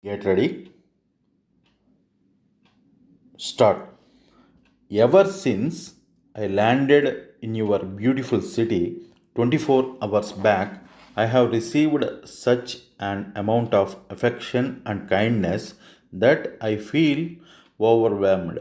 Get ready. Start. Ever since I landed in your beautiful city 24 hours back, I have received such an amount of affection and kindness that I feel overwhelmed.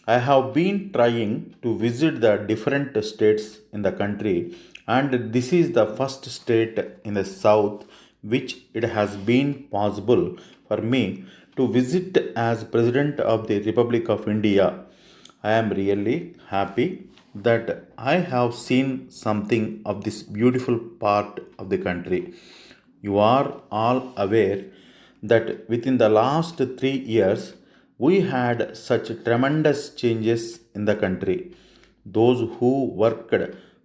I have been trying to visit the different states in the country, and this is the first state in the south which it has been possible for me to visit as President of the Republic of India. I am really happy that I have seen something of this beautiful part of the country. You are all aware that within the last 3 years, we had such tremendous changes in the country. Those who worked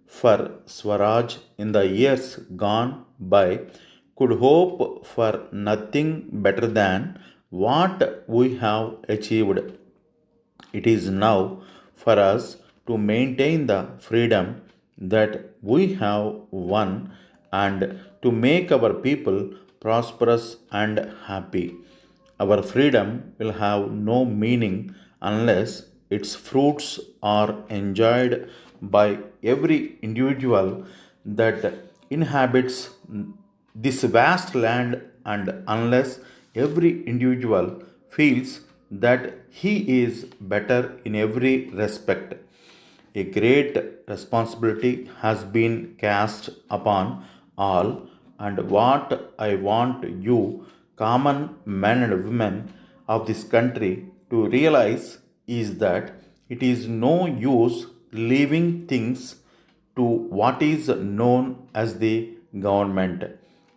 for Swaraj in the years gone by could hope for nothing better than what we have achieved. It is now for us to maintain the freedom that we have won and to make our people prosperous and happy. Our freedom will have no meaning unless its fruits are enjoyed by every individual that inhabits this vast land, and unless every individual feels that he is better in every respect. A great responsibility has been cast upon all, and what I want you, common men and women of this country, to realize is that it is no use leaving things to what is known as the government.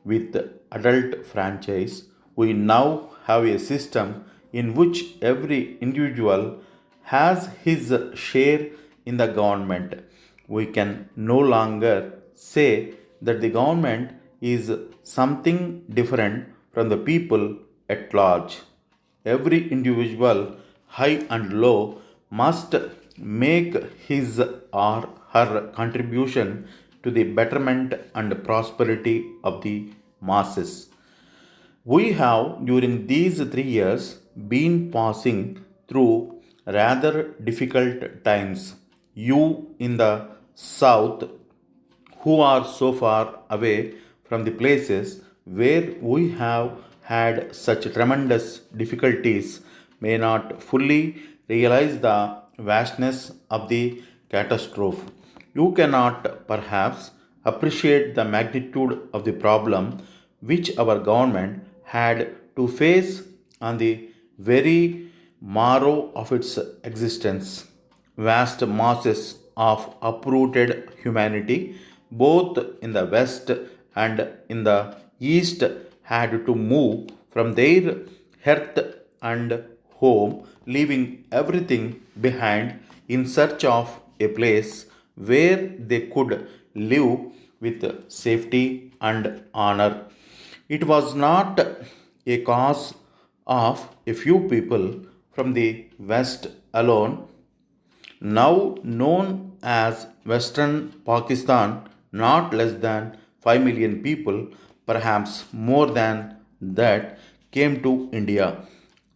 With adult franchise, we now have a system in which every individual has his share in the government. We can no longer say that the government is something different from the people at large. Every individual, high and low, must make his or her contribution to the betterment and prosperity of the masses. We have, during these 3 years, been passing through rather difficult times. You in the south, who are so far away from the places where we have had such tremendous difficulties, may not fully realize the vastness of the catastrophe. You cannot perhaps appreciate the magnitude of the problem which our government had to face on the very marrow of its existence. Vast masses of uprooted humanity, both in the West and in the East, had to move from their hearth and home, leaving everything behind in search of a place where they could live with safety and honor. It was not a cause of a few people from the West alone, now known as Western Pakistan, not less than 5 million people, perhaps more than that, came to India.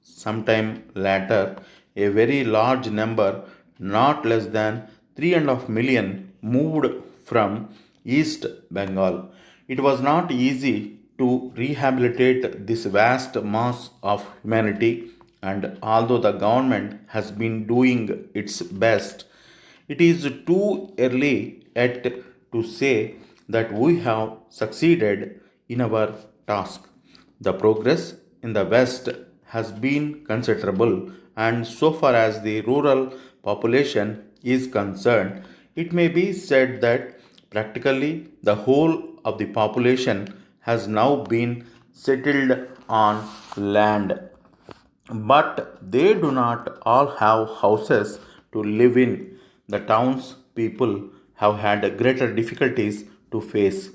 Sometime later, a very large number, not less than 3.5 million, moved from East Bengal. It was not easy to rehabilitate this vast mass of humanity, and although the government has been doing its best, it is too early yet to say that we have succeeded in our task. The progress in the West has been considerable, and so far as the rural population is concerned, it may be said that practically the whole of the population has now been settled on land, but they do not all have houses to live in. The townspeople have had greater difficulties to face.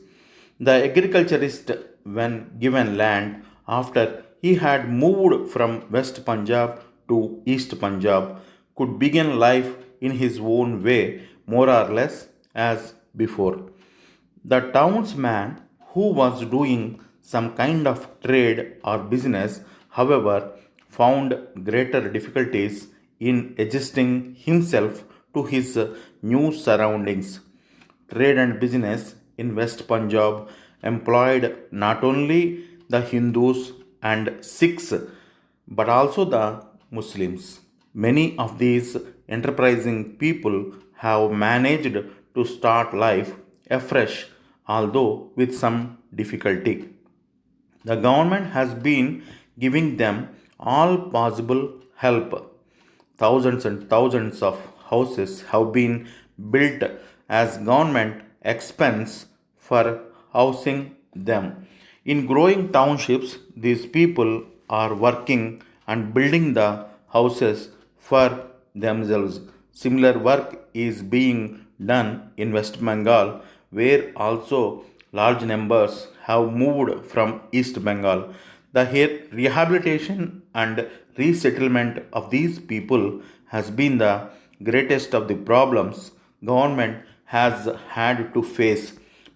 The agriculturist, when given land after he had moved from West Punjab to East Punjab, could begin life in his own way, more or less as before. The townsman who was doing some kind of trade or business however, found greater difficulties in adjusting himself to his new surroundings. Trade and business in West Punjab employed not only the Hindus and Sikhs but also the Muslims. Many of these enterprising people have managed to start life afresh, although with some difficulty. The government has been giving them all possible help. Thousands and thousands of houses have been built as government expense for housing them. In growing townships, these people are working and building the houses for themselves. Similar work is being done in West Bengal, where also large numbers have moved from East Bengal. The rehabilitation and resettlement of these people has been the greatest of the problems government has had to face.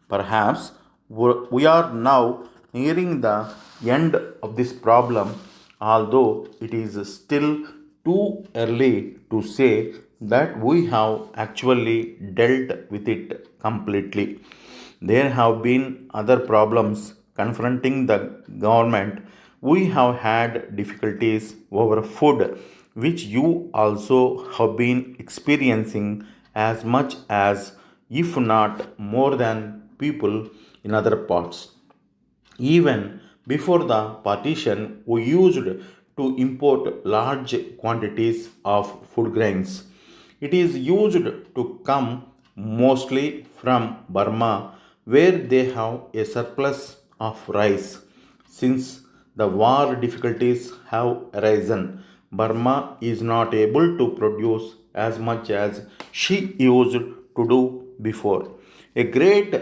Perhaps we are now nearing the end of this problem, although it is still too early to say that we have actually dealt with it completely. There have been other problems confronting the government. We have had difficulties over food, which you also have been experiencing as much as, if not more than, people in other parts. Even before the partition, we used to import large quantities of food grains. It is used to come mostly from Burma, where they have a surplus of rice. Since the war difficulties have arisen, Burma is not able to produce as much as she used to do before. A great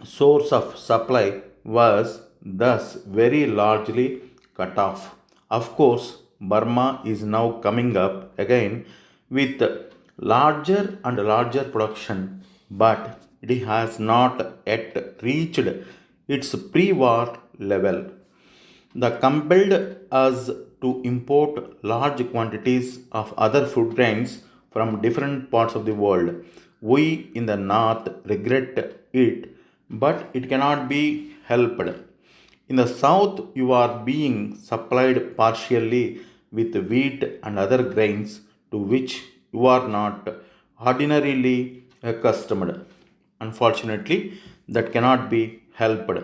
source of supply was thus very largely cut off. Of course, Burma is now coming up again with larger and larger production, but it has not yet reached its pre war level. The compelled us to import large quantities of other food grains from different parts of the world. We in the north regret it, but it cannot be helped. In the south, you are being supplied partially with wheat and other grains to which you are not ordinarily accustomed. Unfortunately, that cannot be helped.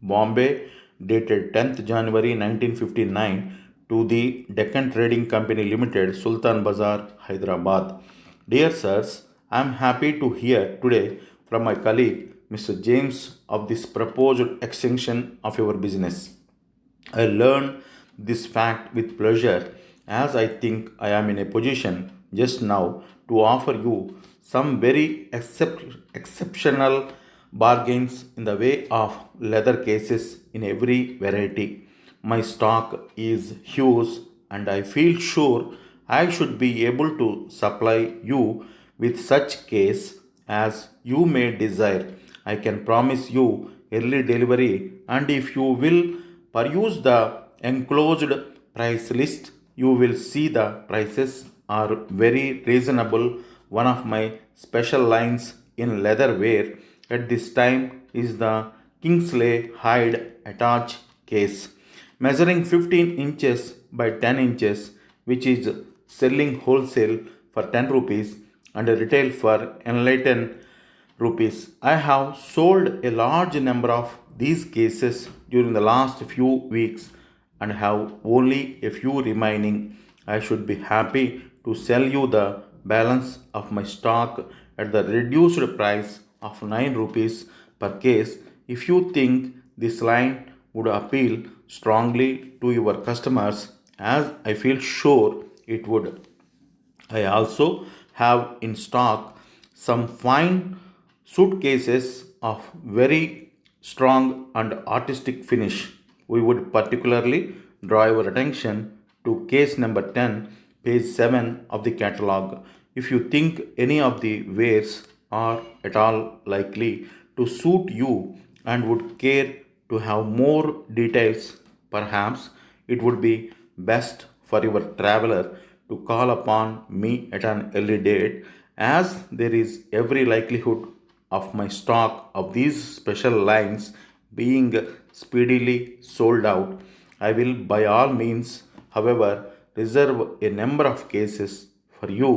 Bombay, dated 10th January 1959, to the Deccan Trading Company Limited, Sultan Bazar, Hyderabad. Dear sirs, I am happy to hear today from my colleague Mr. James of this proposed extension of your business. I learn this fact with pleasure as I think I am in a position just now to offer you some very exceptional bargains in the way of leather cases in every variety. My stock is huge and I feel sure I should be able to supply you with such case as you may desire. I can promise you early delivery, and if you will peruse the enclosed price list, you will see the prices are very reasonable. One of my special lines in leatherware at this time is the Kingsley hide attach case, measuring 15 inches by 10 inches, which is selling wholesale for 10 rupees and retail for enlightened rupees. I have sold a large number of these cases during the last few weeks and have only a few remaining. I should be happy to sell you the balance of my stock at the reduced price of 9 rupees per case if you think this line would appeal strongly to your customers, as I feel sure it would. I also have in stock some fine suitcases of very strong and artistic finish. We would particularly draw your attention to case number 10, page 7 of the catalog. If you think any of the wares are at all likely to suit you and would care to have more details, perhaps it would be best for your traveler to call upon me at an early date, as there is every likelihood of my stock of these special lines being speedily sold out. I will by all means, however, reserve a number of cases for you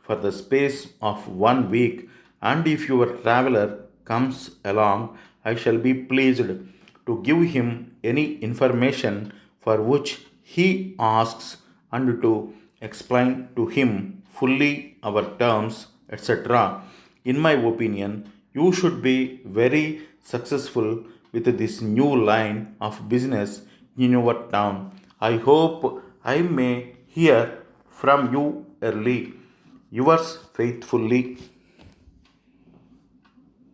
for the space of 1 week, and if your traveler comes along, I shall be pleased to give him any information for which he asks and to explain to him fully our terms, etc. In my opinion, you should be very successful with this new line of business in your town. I hope I may hear from you early. Yours faithfully,